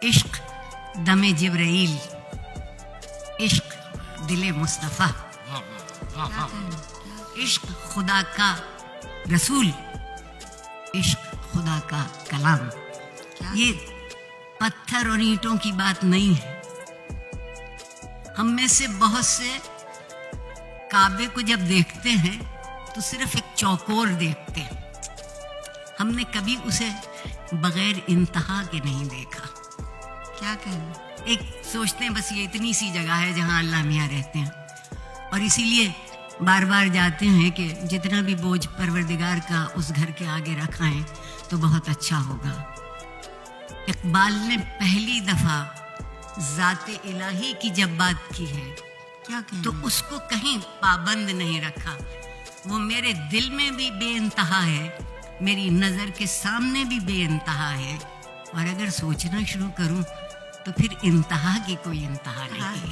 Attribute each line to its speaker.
Speaker 1: عشق دم جبرائیل، عشق دل مصطفیٰ، عشق خدا کا رسول، عشق خدا کا کلام. یہ پتھر اور اینٹوں کی بات نہیں ہے. ہم میں سے بہت سے کعبے کو جب دیکھتے ہیں تو صرف ایک چوکور دیکھتے ہیں. ہم نے کبھی اسے بغیر انتہا کے نہیں دیکھا. کیا کہیں، ایک سوچتے ہیں بس یہ اتنی سی جگہ ہے جہاں اللہ میاں رہتے ہیں، اور اسی لیے بار بار جاتے ہیں کہ جتنا بھی بوجھ پروردگار کا اس گھر کے آگے رکھائیں تو بہت اچھا ہوگا. اقبال نے پہلی دفعہ ذات الہی کی جب بات کی ہے تو اس کو کہیں پابند نہیں رکھا. وہ میرے دل میں بھی بے انتہا ہے، میری نظر کے سامنے بھی بے انتہا ہے، اور اگر سوچنا شروع کروں تو پھر انتہا کی کوئی انتہا نہیں ہے.